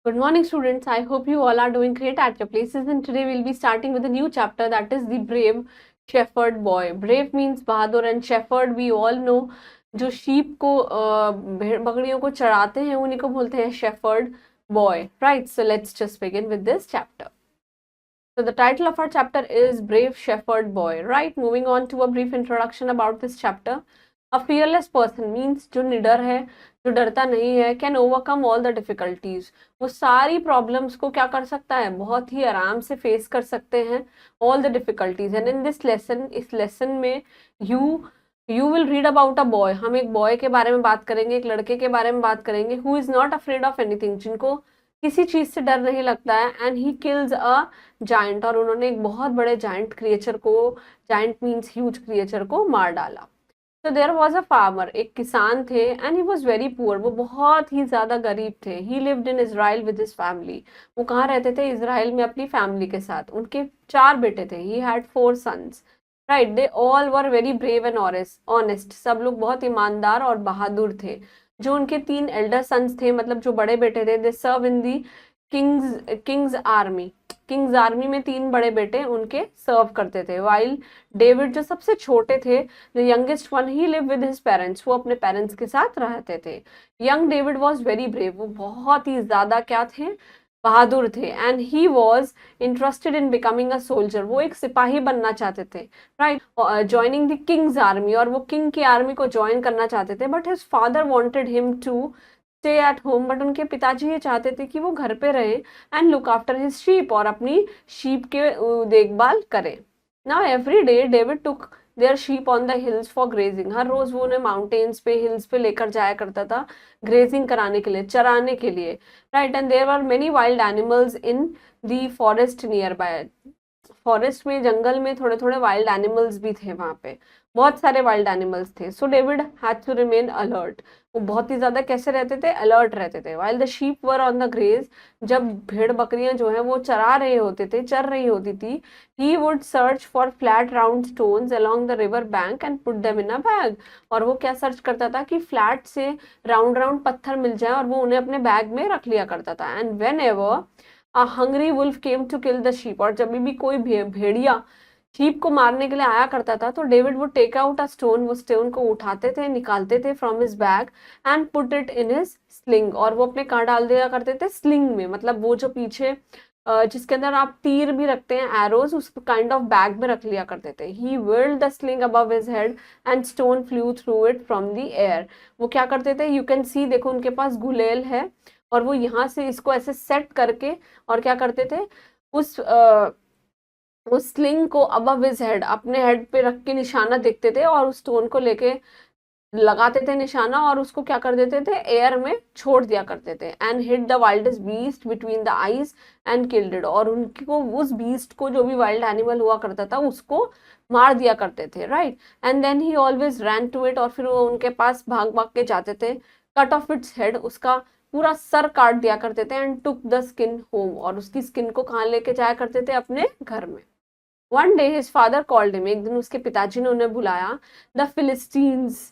Good morning, students. I hope you all are doing great at your places. And today we'll be starting with a new chapter, that is the brave shepherd boy. Brave means bahadur and shepherd we all know. जो sheep को भेड़ बकरियों को चराते हैं उन्हीं को बोलते हैं shepherd boy, right? So let's just begin with this chapter. So the title of our chapter is Brave Shepherd Boy, right? Moving on to a brief introduction about this chapter. A fearless person means जो निडर है, जो डरता नहीं है, can overcome all the difficulties, वो सारी problems को क्या कर सकता है, बहुत ही आराम से फेस कर सकते हैं, all the difficulties. And in this lesson, इस लेसन में you will read about a boy. हम एक बॉय के बारे में बात करेंगे, एक लड़के के बारे में बात करेंगे, who is not afraid of anything, जिनको किसी चीज से डर नहीं लगता है. And he kills a giant, और उन्होंने एक बहुत बड़े जायंट क्रिएचर को, जायंट मीन्स ह्यूज क्रिएचर को मार डाला. तो देयर वॉज अ फार्मर, एक किसान थे, and he was very poor, वो बहुत ही ज्यादा गरीब थे. ही lived in Israel with his family, वो कहाँ रहते थे, इसराइल में अपनी फैमिली के साथ. उनके 4 बेटे थे. He had 4 sons, right. They all were very brave and honest, सब लोग बहुत ईमानदार और बहादुर थे. जो उनके 3 एल्डर सन्स थे, मतलब जो बड़े बेटे थे, दे सर्व इन दी किंग्स आर्मी. किंग्स आर्मी में 3 बड़े बेटे उनके सर्व करते थे. वाइल डेविड जो सबसे छोटे थे, the youngest one, he live with his parents, वो अपने पेरेंट्स के साथ रहते थे. Young David was very brave, वो बहुत ही ज्यादा क्या थे, बहादुर थे. And he was interested in becoming a soldier, वो एक सिपाही बनना चाहते थे, right. Joining the king's army, और वो किंग की आर्मी को ज्वाइन करना चाहते थे. But his father wanted him to stay at home, but उनके पिताजी ये चाहते थे कि वो घर पे रहे and look after his sheep, और अपनी शीप के देखभाल करे. Now every day David took their sheep on the hills for grazing, हर रोज वो उन्हें माउंटेन्स पे, हिल्स पे लेकर जाया करता था ग्रेजिंग कराने के लिए, चराने के लिए, right. And there were many wild animals in the forest nearby, forest में, जंगल में थोड़े थोड़े वाइल्ड एनिमल्स भी थे वहां पे, बहुत सारे वाइल्ड एनिमल्स थे. So David had to remain alert, वो बहुत ही ज्यादा कैसे रहते थे, अलर्ट रहते थे. While the sheep were on the graze, जब भेड़ बकरियां जो है वो चरा रहे होते थे, चर रही होती थी, he would search for flat round stones along the river bank and put them in a bag, और वो क्या सर्च करता था कि फ्लैट से राउंड राउंड पत्थर मिल जाए, और वो उन्हें अपने बैग में रख लिया करता था. And whenever a hungry wolf came to kill the sheep, और जब भी कोई भेड़िया शीप को मारने के लिए आया करता था, तो डेविड वो टेक आउट अ स्टोन, वो स्टोन को उठाते थे, निकालते थे from his bag and put it in his sling, और वो अपने कहाँ डाल दिया करते थे, स्लिंग में, मतलब वो जो पीछे जिसके अंदर आप तीर भी रखते हैं, एरोज, उस काइंड ऑफ बैग में रख लिया करते थे. ही whirled the sling above his head and stone flu through it from the air. वो क्या करते थे, यू कैन सी, देखो उनके पास गुलेल है, और वो यहाँ से इसको ऐसे सेट करके, और क्या करते थे, उस स्लिंग को अबव हिज हेड, अपने हेड पे रख के निशाना देखते थे, और उस स्टोन को लेके लगाते थे निशाना, और उसको क्या कर देते थे, एयर में छोड़ दिया करते थे. And hit the wildest beast between the eyes and killed it, और उनको, उस बीस्ट को, जो भी वाइल्ड एनिमल हुआ करता था, उसको मार दिया करते थे, right. And then he always ran to it, और फिर वो उनके पास भाग भाग के जाते थे. कट ऑफ इट्स हेड, उसका पूरा सर काट दिया करते थे. And took the skin home, और उसकी स्किन को कहाँ लेके जाया करते थे, अपने घर में. One day his father called him, एक दिन उसके पिताजी ने उन्हें बुलाया. The Philistines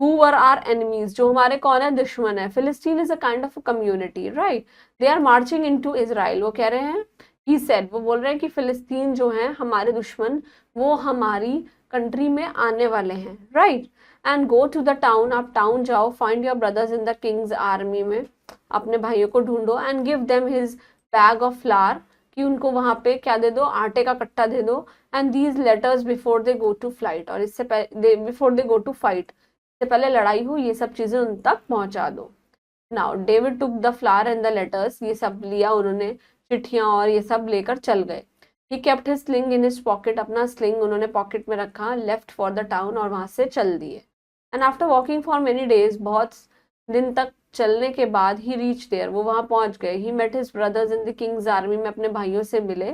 who were our enemies, जो हमारे कौन है, दुश्मन है. Philistine is a kind of community, right. They are marching into Israel, वो कह रहे हैं, ही सेड, वो बोल रहे हैं कि फिलिस्तीन जो है हमारे दुश्मन, वो हमारी कंट्री में आने वाले हैं, right. And go to the town, आप टाउन जाओ, find your brothers in the king's army में, अपने भाइयों को ढूंढो. And give them his bag of flour, कि उनको वहां पे क्या दे दो, आटे का कट्टा दे दो. And these letters before they go to flight, और इससे पहले, before they go to fight, इससे पहले लड़ाई हो, ये सब चीजें उन तक पहुंचा दो. Now David took the flower and the letters, ये सब लिया उन्होंने, चिट्ठियां और ये सब लेकर चल गए. ही kept his sling in his pocket, अपना स्लिंग उन्होंने पॉकेट में रखा. लेफ्ट फॉर द टाउन, और वहां से चल दिए. And after walking for many days, बहुत दिन तक चलने के बाद, ही रीच देयर, वो वहां पहुंच गए. He met his brothers in the king's army, में अपने भाइयों से मिले.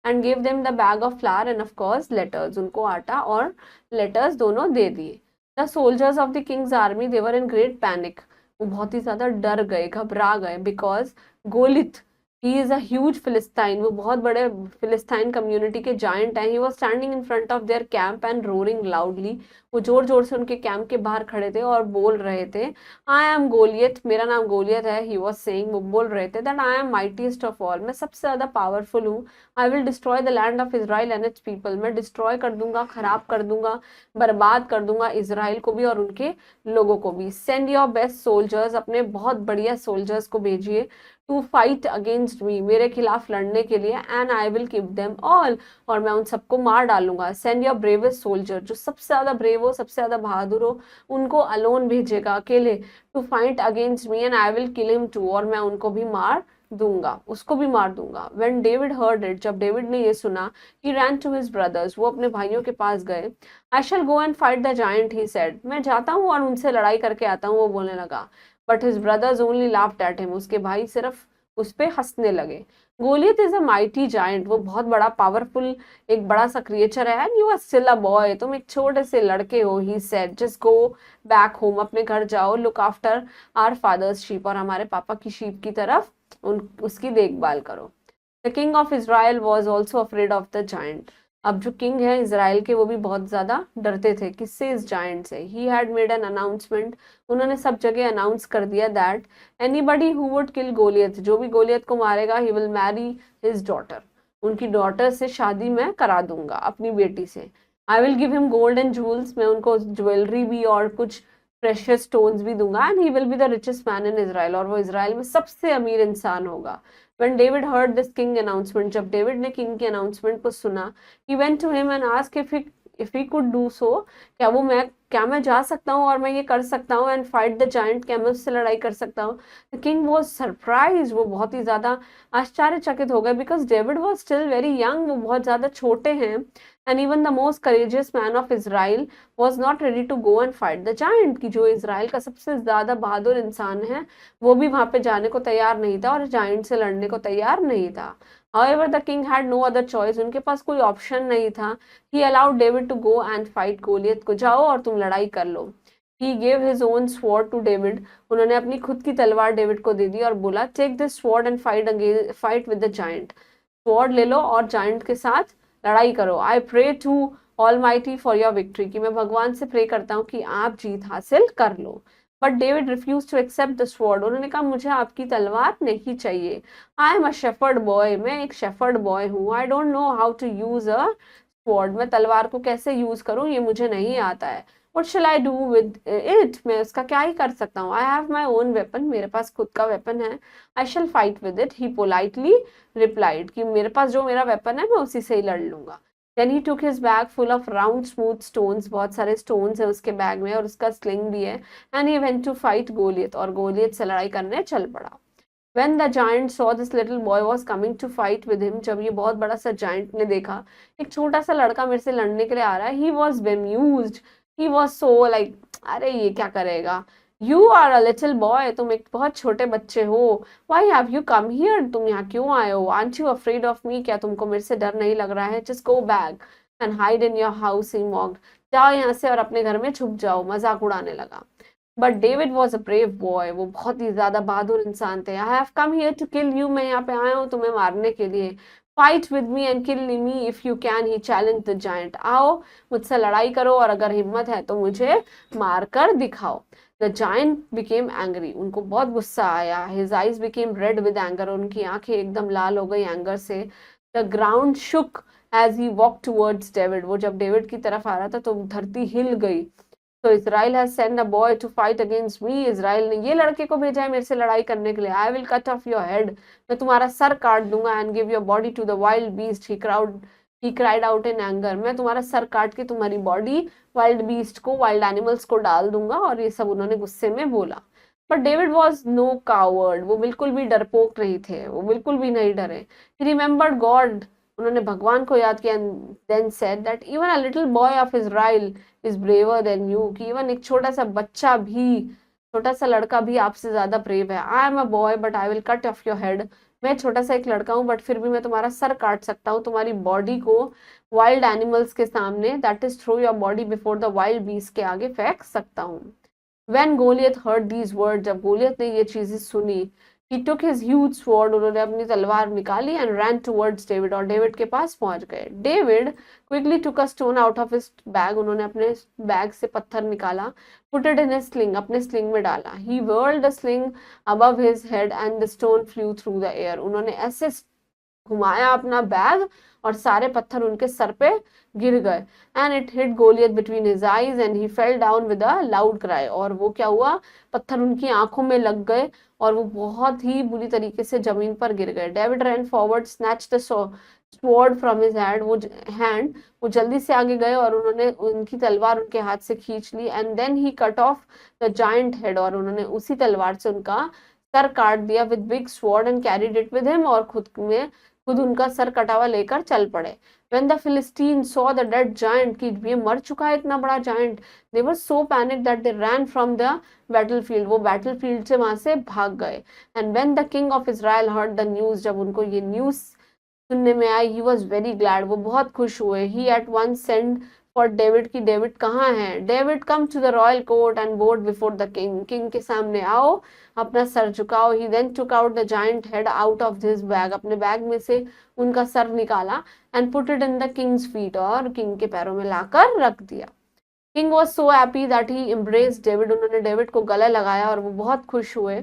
And give them the bag of flour and of course letters, उनको आटा और लेटर्स दोनों दे दिए. The soldiers of the king's army, they were in great panic, वो बहुत ही ज्यादा डर गए, घबरा गए. Because Goliath, he is a huge Philistine, वो बहुत बड़े फिलिस्टाइन कम्युनिटी के जायंट हैं. He was standing in front of their camp and roaring loudly, वो जोर जोर से उनके कैंप के बाहर खड़े थे और बोल रहे थे, आई एम गोलियत, मेरा नाम गोलियत है। ही वॉज सेइंग, वो बोल रहे थे, that I am mightiest of all, मैं सबसे ज्यादा पावरफुल हूँ। I will destroy the land of Israel and it's people, मैं डिस्ट्रॉय कर दूंगा, खराब कर दूंगा, बर्बाद कर दूंगा इजराइल को भी और उनके लोगों को भी। सेंड योर बेस्ट सोल्जर्स, अपने बहुत बढ़िया सोल्जर्स को भेजिए, टू फाइट अगेंस्ट मी, मेरे खिलाफ लड़ने के लिए, and I will kill them all, और मैं उन सबको मार डालूंगा। सेंड योर ब्रेवेस्ट सोल्जर, जो सबसे ज्यादा ब्रेव हो, सबसे ज्यादा बहादुर हो, उनको अलोन भेजेगा, अकेले, to fight against me and I will kill him too, और मैं उनको भी मार दूंगा, उसको भी मार दूंगा। When David heard it, जब डेविड ने ये सुना, he ran to his brothers, वो अपने भाइयों के पास गए। I shall go and fight the giant, he said, मैं जाता हूँ और उनसे लड़ाई करके आता हूँ, वो बोलने लगा। But his brothers only laughed at him, उसके भाई सिर्फ उस पे हंसने लगे। Goliath is a mighty giant, वो बहुत बड़ा पावरफुल एक बड़ा सा क्रिएचर है। And you are still a boy, तुम एक छोटे से लड़के हो। He said, just go back home, अपने घर जाओ, look after our father's sheep, और हमारे पापा की शीप की तरफ उसकी देखभाल करो। The king of Israel was also afraid of the giant, अब जो किंग है इसराइल के वो भी बहुत ज्यादा डरते थे, किससे, इस जायंट से। He had made an announcement, उन्होंने सब जगह अनाउंस कर दिया, that anybody who would kill Goliath, जो भी गोलियत को मारेगा, he will marry his daughter, उनकी डॉटर से शादी मैं करा दूंगा, अपनी बेटी से। I will give him gold and jewels, मैं उनको ज्वेलरी भी और कुछ प्रेशियस स्टोन्स भी दूंगा, and he will be the richest man in Israel, और वो इजराइल में सबसे अमीर इंसान होगा। When David heard this king announcement, जब डेविड ने किंग की अनाउंसमेंट को सुना, he went to him and asked if he could do so, क्या मैं जा सकता हूँ और मैं ये कर सकता हूँ, एंड फाइट द जायंट, क्या मैं उससे लड़ाई कर सकता हूँ। द किंग वॉज सरप्राइज, वो बहुत ही ज्यादा आश्चर्यचकित हो गए, because David was still very young, वो बहुत ज्यादा छोटे हैं, and even the most courageous man of Israel was not ready to go and fight the giant, कि जो इसराइल का सबसे ज्यादा बहादुर इंसान है वो भी वहां पे जाने को तैयार नहीं था और जायंट से लड़ने को तैयार नहीं था। However, the king had no other choice, उनके पास कोई ऑप्शन नहीं था। He allowed David to go and fight Goliath, को जाओ और तुम लड़ाई कर लो। He gave his own sword to David, उन्होंने अपनी खुद की तलवार डेविड को दे दी और बोला, take this sword and fight with the giant, sword ले लो और जायंट के साथ लड़ाई करो। I pray to Almighty for your victory, कि मैं भगवान से प्रे करता हूँ कि आप जीत हासिल कर लो। But David refuse to accept the sword, उन्होंने कहा मुझे आपकी तलवार नहीं चाहिए। I am a shepherd boy, मैं एक शेफर्ड बॉय हूँ। I don't know how to use a sword, मैं तलवार को कैसे यूज करूँ ये मुझे नहीं आता है। What shall I do with it, मैं उसका क्या ही कर सकता हूँ। I have my own weapon, मेरे पास खुद का वेपन है। I shall fight with it, he politely replied, कि मेरे पास जो मेरा वेपन है मैं उसी से ही लड़ लूंगा। Then he took his bag full of round smooth stones, बहुत सारे stones है उसके बैग में और उसका sling भी है। And he went to fight Goliath, और गोलियत से लड़ाई करने चल पड़ा। When the giant saw this little boy was coming to fight with him, जब ये बहुत बड़ा सा giant ने देखा एक छोटा सा लड़का मेरे से लड़ने के लिए आ रहा है, he was bemused, he was so like, अरे ये क्या करेगा। You are a little boy, तुम एक बहुत छोटे बच्चे हो। Why have you come here, तुम यहाँ क्यों आए हो। Aren't you afraid of me, क्या तुमको मेरे से डर नहीं लग रहा है। Just go back and hide in your house, he mocked, जाओ यहाँ से और अपने घर में छुप जाओ, मजाक उड़ाने लगा। But David was a brave boy, वो बहुत ही ज्यादा बहादुर इंसान थे। I have come here to kill you, मैं यहाँ पे आया हूँ तुम्हें मारने के लिए। Fight with me and kill me if you can, he challenge the giant, आओ मुझसे लड़ाई करो और अगर हिम्मत है तो मुझे मार कर दिखाओ। द जायंट बिकेम एंग्री, उनको बहुत गुस्सा आया। His eyes became red with anger, उनकी आंखें एकदम लाल हो गई एंगर से। The ground shook as he walk towards David, वो जब डेविड की तरफ आ रहा था तो धरती हिल गई। तो Israel has send a boy to fight against me, Israel ने ये लड़के को भेजा है मेरे से लड़ाई करने के लिए। I will cut off your head, मैं तुम्हारा सर काट दूंगा। And give your body to the wild beast, he cried out in anger, मैं तुम्हारा सर काट के तुम्हारी बॉडी वाइल्ड बीस्ट को, वाइल्ड एनिमल्स को डाल दूंगा। और ये सब उन्होंने गुस्से में बोला। But David was no coward, वो बिल्कुल भी डरपोक नहीं थे, वो बिल्कुल भी नहीं डरे। ही रिमेम्बर्ड गॉड, उन्होंने भगवान को याद किया। Then said that even a little boy of Israel is braver than you, कि इवन एक छोटा सा बच्चा भी, छोटा सा लड़का भी आपसे ज्यादा ब्रेव है। आई am a boy but I will cut off your head, मैं छोटा सा एक लड़का हूँ बट फिर भी मैं तुम्हारा सर काट सकता हूँ, तुम्हारी बॉडी को वाइल्ड एनिमल्स के सामने, that is through your body before the wild beast के आगे फेंक सकता हूँ। When Goliath heard these words, जब गोलियत ने ये चीजें सुनी, He took his huge sword, उन्होंने अपनी तलवार निकाली and ran towards David, और डेविड के पास पहुंच गए. David quickly took a stone out of his bag, उन्होंने अपने बैग से पत्थर निकाला. Put it in his sling, अपने स्लिंग में डाला. He whirled the sling above his head and the stone flew through the air. उन्होंने ऐसे घुमाया अपना बैग और सारे पत्थर उनके सर पे गिर गए. And it hit Goliath between his eyes and he fell down with a loud cry. और वो क्या हुआ, पत्थर उनकी आंखों में लग गए और वो बहुत ही बुरी तरीके से जमीन पर गिर गए. David ran forward, snatch the sword from his hand, वो जल्दी से आगे गए और उन्होंने उनकी तलवार उनके हाथ से खींच ली. And then he cut off the giant head, और उन्होंने उसी तलवार से उनका सर काट दिया with big sword and carried it with him, और खुद उनका सर कटा हुआ लेकर चल पड़े. When the Philistines saw the dead giant, कि ये मर चुका है इतना बड़ा giant, they were so panicked that they ran from the battlefield. वो battlefield से वहां से भाग गए. And when the king of Israel heard the news, जब उनको ये news सुनने में आई, he was very glad, वो बहुत खुश हुए. He at once sent for David, कि डेविड कहाँ है. David come to the royal court and bowed before the king. King के सामने आओ, अपना sir झुकाओ. He then took out the giant head out of his bag, अपने bag में से उनका सर निकाला and put it in the king's feet, और किंग के पैरों में लाकर रख दिया. King was so happy that he embraced David, उन्होंने डेविड को गले लगाया और वो बहुत खुश हुए.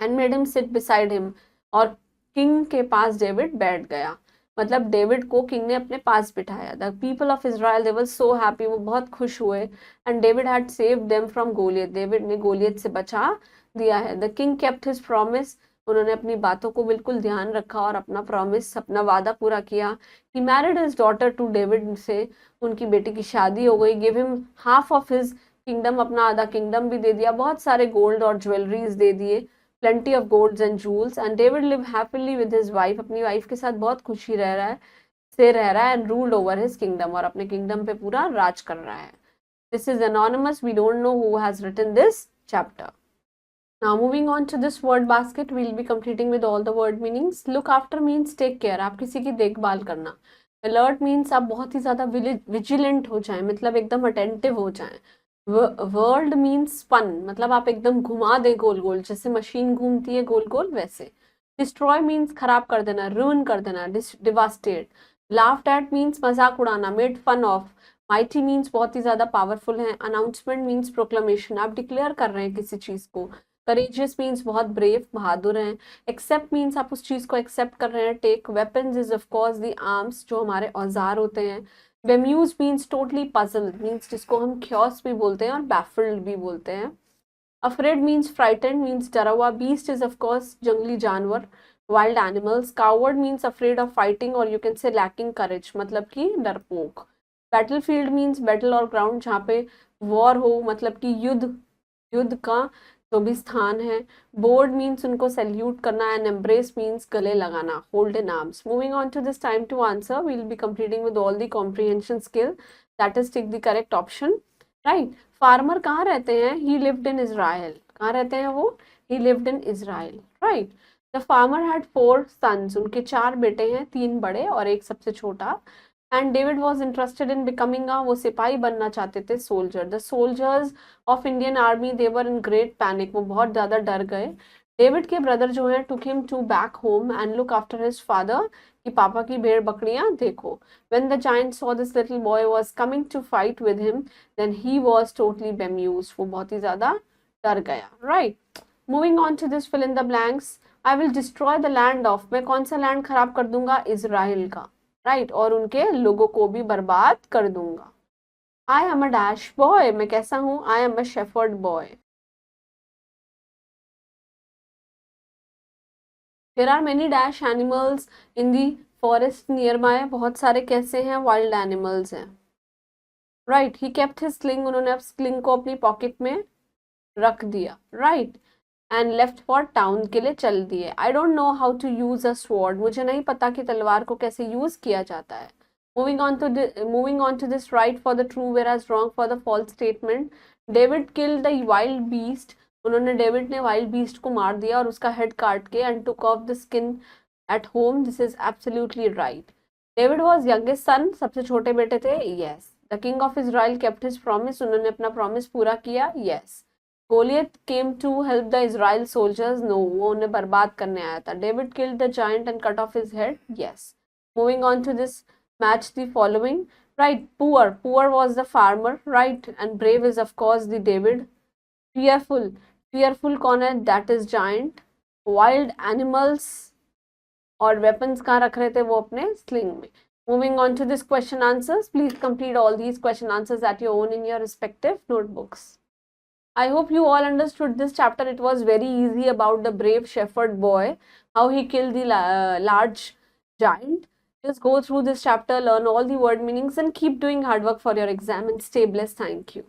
And made him sit beside him, और किंग के पास डेविड बैठ गया. मतलब डेविड को किंग ने अपने पास बिठाया. The people of Israel they were so happy, वो बहुत खुश हुए. And David had saved them from Goliath, David ने गोलियत से बचा दिया है. The king kept his promise, उन्होंने अपनी बातों को बिल्कुल ध्यान रखा और अपना प्रॉमिस, अपना वादा पूरा किया. He married his daughter to David, से उनकी बेटी की शादी हो गई. Give him half of his kingdom, अपना आधा किंगडम भी दे दिया. बहुत सारे गोल्ड और ज्वेलरीज दे दिए. plenty of golds and jewels, and David lived happily with his wife, अपनी वाइफ के साथ बहुत खुशी रह रहा है and ruled over his kingdom, और अपने किंगडम पे पूरा राज कर रहा है. This is anonymous, we don't know who has written this chapter. Now moving on to this word basket, we'll be completing with all the word meanings. Look after means take care, आप किसी की देखभाल करना. Alert means आप बहुत ही ज़्यादा vigilant हो जाएं, मतलब एकदम attentive हो जाएं. वर्ल्ड मीन्स स्पन, मतलब आप एकदम घुमा दे गोल गोल, जैसे मशीन घूमती है गोल गोल वैसे. डिस्ट्रॉय मीन्स खराब कर देना, रूइन कर देना, डिवास्टेट. लाफ्ड एट मीन्स मजाक उड़ाना, made fun of. Mighty means बहुत ही ज्यादा पावरफुल है. अनाउंसमेंट मीन्स प्रोक्लेमेशन, आप डिक्लेयर कर रहे हैं किसी चीज को. करेजियस मीन्स बहुत ब्रेव, बहादुर हैं. एक्सेप्ट मीन्स आप उस चीज को एक्सेप्ट कर रहे हैं. Take. Weapons is of course the arms, जो हमारे औजार होते हैं. Bemused means totally puzzled, means जिसको हम क्योस भी बोलते हैं और बैफल्ड भी बोलते हैं. अफ्रेड मीन्स फ्राइटेंड, मीन्स डरा हुआ. बीस्ट इज ऑफ कोर्स जंगली जानवर, wild animals. Coward means afraid of fighting, और यू कैन से लैकिंग करेज, मतलब कि डरपोक. बैटलफील्ड मीन्स बैटल और ग्राउंड, जहाँ पे वॉर हो, मतलब कि युद्ध का जो भी स्थान है. बोर्ड मीन्स उनको सैल्यूट करना. एंड एम्ब्रेस मीन्स गले लगाना, hold in arms. Moving on to this time to answer, we will be completing with all the comprehension skill, that is tick the correct option. Right. Farmer कहाँ रहते हैं? He lived in Israel. कहाँ रहते हैं वो? He lived in Israel. Right. The farmer had 4 sons, उनके 4 बेटे हैं, 3 बड़े और एक सबसे छोटा. And David was interested in becoming वो सिपाही बनना चाहते थे, soldier. The soldiers of Indian army they were in great panic, वो बहुत ज़्यादा डर गए. डेविड के ब्रदर जो हैं took him to back home and look after his father, कि पापा की भेड़ बकरियां देखो. When the giant saw this little boy was coming to fight with him, then he was totally bemused, वो बहुत ही ज़्यादा डर गया. Right. Moving on to this fill in the blanks. I will destroy the land of, मैं कौन सा land खराब कर दूंगा? इजराइल का. राइट. और उनके लोगों को भी बर्बाद कर दूंगा. I am a dash boy, मैं कैसा हूं? I am a shepherd boy. There are many dash animals in the forest nearby, बहुत सारे कैसे हैं? वाइल्ड एनिमल्स हैं. Right. He kept his sling, उन्होंने अब स्लिंग को अपनी पॉकेट में रख दिया. Right. And left for town, के लिए चल दिए. I don't know how to use a sword, मुझे नहीं पता कि तलवार को कैसे यूज किया जाता है. Moving on to this, right for the true whereas wrong for the false statement. David killed the wild beast, David ने वाइल्ड बीस्ट को मार दिया और उसका हेड काट के. And took off the skin at home, this is absolutely right. David was youngest son, सबसे छोटे बेटे थे. Yes. The king of Israel kept his promise, उन्होंने अपना प्रॉमिस पूरा किया. Yes. Goliath came to help the Israel soldiers. No, वो उन्हें बर्बाद करने आया था. David killed the giant and cut off his head. Yes. Moving on to this, match the following. Right, poor was the farmer, right, and brave is of course the David. Fearful कौन है? That is giant. Wild animals और weapons कहाँ रख रहे थे वो अपने sling में. Moving on to this question answers. Please complete all these question answers at your own in your respective notebooks. I hope you all understood this chapter. It was very easy about the brave shepherd boy, how he killed the large giant. Just go through this chapter, learn all the word meanings and keep doing hard work for your exam and stay blessed. Thank you.